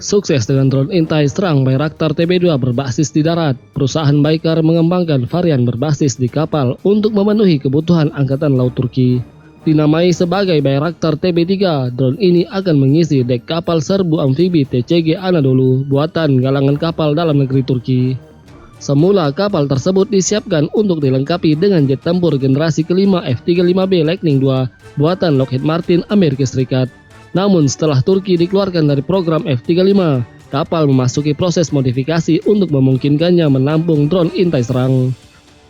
Sukses dengan drone intai serang Bayraktar TB2 berbasis di darat, perusahaan Baykar mengembangkan varian berbasis di kapal untuk memenuhi kebutuhan Angkatan Laut Turki. Dinamai sebagai Bayraktar TB3, drone ini akan mengisi dek kapal serbu amfibi TCG Anadolu buatan galangan kapal dalam negeri Turki. Semula kapal tersebut disiapkan untuk dilengkapi dengan jet tempur generasi kelima F-35B Lightning II buatan Lockheed Martin Amerika Serikat. Namun setelah Turki dikeluarkan dari program F-35, kapal memasuki proses modifikasi untuk memungkinkannya menampung drone intai serang.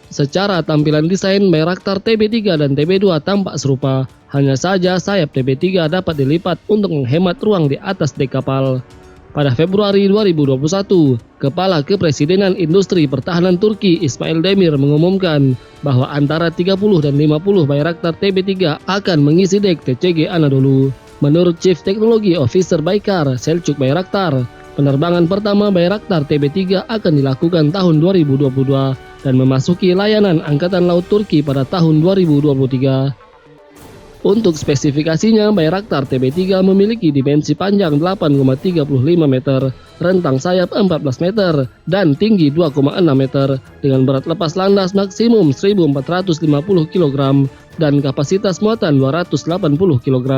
Secara tampilan desain, Bayraktar TB3 dan TB2 tampak serupa, hanya saja sayap TB3 dapat dilipat untuk menghemat ruang di atas dek kapal. Pada Februari 2021, Kepala Kepresidenan Industri Pertahanan Turki Ismail Demir mengumumkan bahwa antara 30 dan 50 Bayraktar TB3 akan mengisi dek TCG Anadolu. Menurut Chief Technology Officer Baykar, Selçuk Bayraktar, penerbangan pertama Bayraktar TB3 akan dilakukan tahun 2022 dan memasuki layanan Angkatan Laut Turki pada tahun 2023. Untuk spesifikasinya, Bayraktar TB3 memiliki dimensi panjang 8,35 meter, rentang sayap 14 meter, dan tinggi 2,6 meter, dengan berat lepas landas maksimum 1.450 kg dan kapasitas muatan 280 kg.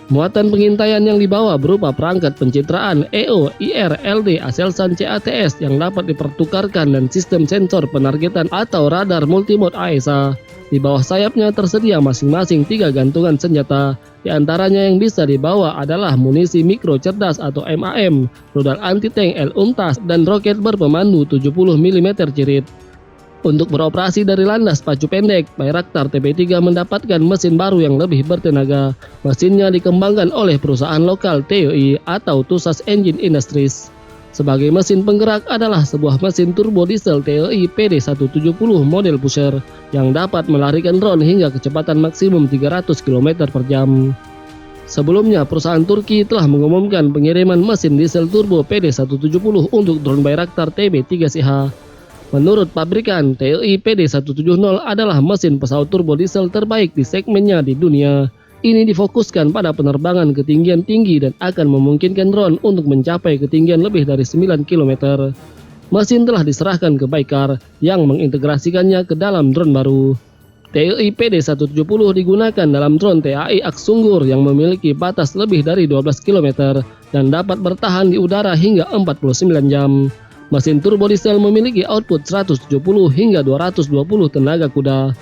Muatan pengintaian yang dibawa berupa perangkat pencitraan EO, IR, LD, Aselsan CATS yang dapat dipertukarkan dan sistem sensor penargetan atau radar multimode AESA. Di bawah sayapnya tersedia masing-masing 3 gantungan senjata. Di antaranya yang bisa dibawa adalah munisi mikro cerdas atau MAM, rudal anti-tank L-UNTAS, dan roket berpemandu 70 mm cirit. Untuk beroperasi dari landas pacu pendek, Bayraktar TB3 mendapatkan mesin baru yang lebih bertenaga. Mesinnya dikembangkan oleh perusahaan lokal TOI atau Tusas Engine Industries. Sebagai mesin penggerak adalah sebuah mesin turbo diesel TOI PD170 model pusher yang dapat melarikan drone hingga kecepatan maksimum 300 km per jam. Sebelumnya, perusahaan Turki telah mengumumkan pengiriman mesin diesel turbo PD170 untuk drone Bayraktar TB3CH. Menurut pabrikan, TOI PD170 adalah mesin pesawat turbo diesel terbaik di segmennya di dunia. Ini difokuskan pada penerbangan ketinggian tinggi dan akan memungkinkan drone untuk mencapai ketinggian lebih dari 9 km. Mesin telah diserahkan ke Baykar yang mengintegrasikannya ke dalam drone baru. TOI PD170 digunakan dalam drone TAI Aksungur yang memiliki batas lebih dari 12 km dan dapat bertahan di udara hingga 49 jam. Mesin turbo diesel memiliki output 170 hingga 220 tenaga kuda,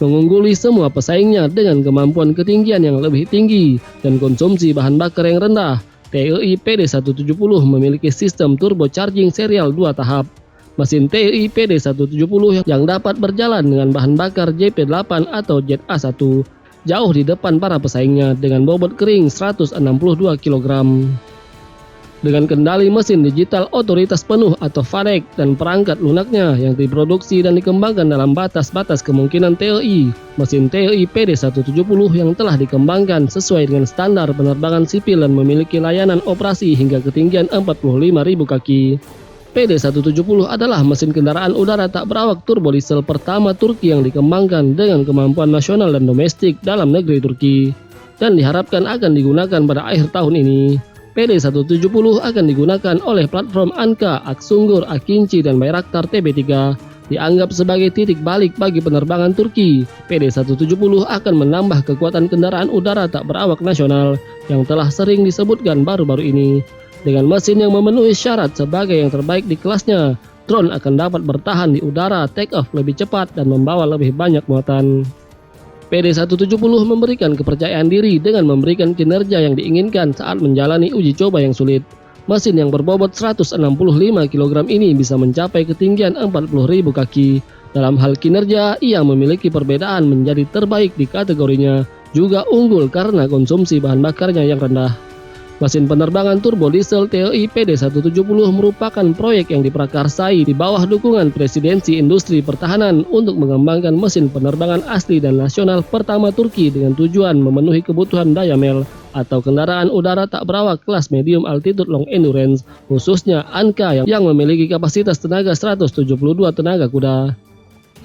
mengungguli semua pesaingnya dengan kemampuan ketinggian yang lebih tinggi dan konsumsi bahan bakar yang rendah. TOI PD170 memiliki sistem turbocharging serial 2 tahap. Mesin TOI PD170 yang dapat berjalan dengan bahan bakar JP8 atau Jet A1 jauh di depan para pesaingnya dengan bobot kering 162 kg. Dengan kendali mesin digital otoritas penuh atau FADEC dan perangkat lunaknya yang diproduksi dan dikembangkan dalam batas-batas kemungkinan TOI, mesin TOI PD170 yang telah dikembangkan sesuai dengan standar penerbangan sipil dan memiliki layanan operasi hingga ketinggian 45.000 kaki. PD170 adalah mesin kendaraan udara tak berawak turbo diesel pertama Turki yang dikembangkan dengan kemampuan nasional dan domestik dalam negeri Turki dan diharapkan akan digunakan pada akhir tahun ini. PD170 akan digunakan oleh platform Anka, Aksungur, Akinci, dan Bayraktar TB3. Dianggap sebagai titik balik bagi penerbangan Turki, PD170 akan menambah kekuatan kendaraan udara tak berawak nasional yang telah sering disebutkan baru-baru ini. Dengan mesin yang memenuhi syarat sebagai yang terbaik di kelasnya, drone akan dapat bertahan di udara, take off lebih cepat, dan membawa lebih banyak muatan. PD170 memberikan kepercayaan diri dengan memberikan kinerja yang diinginkan saat menjalani uji coba yang sulit. Mesin yang berbobot 165 kg ini bisa mencapai ketinggian 40.000 kaki. Dalam hal kinerja, ia memiliki perbedaan menjadi terbaik di kategorinya, juga unggul karena konsumsi bahan bakarnya yang rendah. Mesin penerbangan turbo diesel TOI PD170 merupakan proyek yang diprakarsai di bawah dukungan Presidensi Industri Pertahanan untuk mengembangkan mesin penerbangan asli dan nasional pertama Turki dengan tujuan memenuhi kebutuhan Dayamel atau kendaraan udara tak berawak kelas medium altitude long endurance, khususnya Anka yang memiliki kapasitas tenaga 172 tenaga kuda.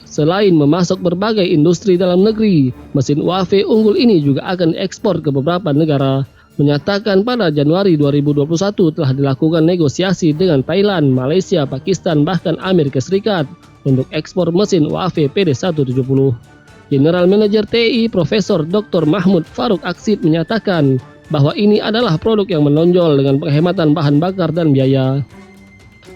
Selain memasok berbagai industri dalam negeri, mesin UAV unggul ini juga akan diekspor ke beberapa negara. menyatakan pada Januari 2021 telah dilakukan negosiasi dengan Thailand, Malaysia, Pakistan, bahkan Amerika Serikat untuk ekspor mesin UAV PD-170. General Manager TNI Profesor Dr. Mahmud Faruk Aksid menyatakan bahwa ini adalah produk yang menonjol dengan penghematan bahan bakar dan biaya.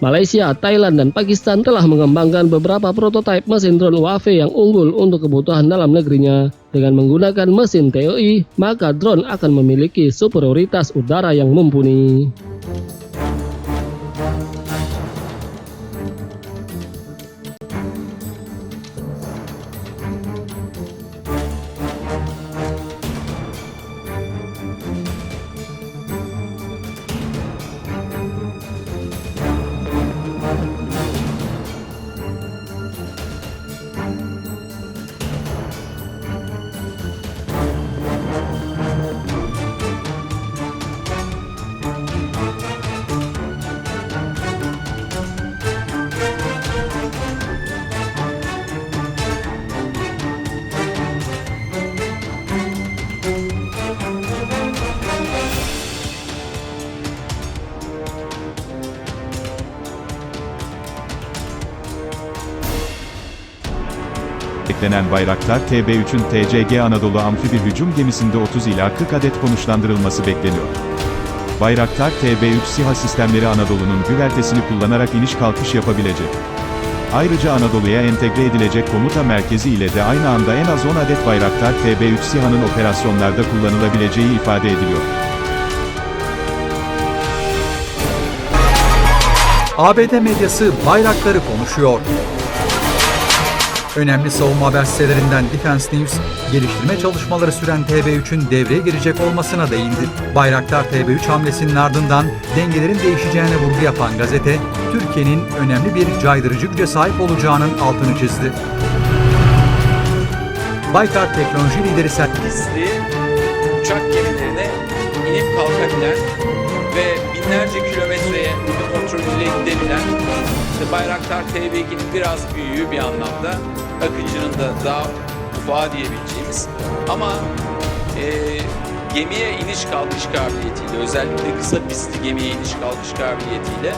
Malaysia, Thailand, dan Pakistan telah mengembangkan beberapa prototipe mesin drone UAV yang unggul untuk kebutuhan dalam negerinya. Dengan menggunakan mesin TOI, maka drone akan memiliki superioritas udara yang mumpuni. Beklenen Bayraktar TB3'ün TCG Anadolu amfibi hücum gemisinde 30 ila 40 adet konuşlandırılması bekleniyor. Bayraktar TB3 SİHA sistemleri Anadolu'nun güvertesini kullanarak iniş kalkış yapabilecek. Ayrıca Anadolu'ya entegre edilecek komuta merkezi ile de aynı anda en az 10 adet Bayraktar TB3 SİHA'nın operasyonlarda kullanılabileceği ifade ediliyor. ABD medyası Bayraktar'ı konuşuyor. Önemli savunma haber sitelerinden Defense News, geliştirme çalışmaları süren TB3'ün devreye girecek olmasına değindi. Bayraktar TB3 hamlesinin ardından dengelerin değişeceğine vurgu yapan gazete, Türkiye'nin önemli bir caydırıcı güce sahip olacağının altını çizdi. Baykar teknoloji lideri Pistli uçak gemilerine inip kalkabilen ve binlerce kilometreye kontrolüyle gidebilen Bayraktar TB2'nin biraz büyüğü bir anlamda, Akıncı'nın da daha ufağı diyebileceğimiz ama gemiye iniş kalkış kabiliyetiyle, özellikle kısa pistli gemiye iniş kalkış kabiliyetiyle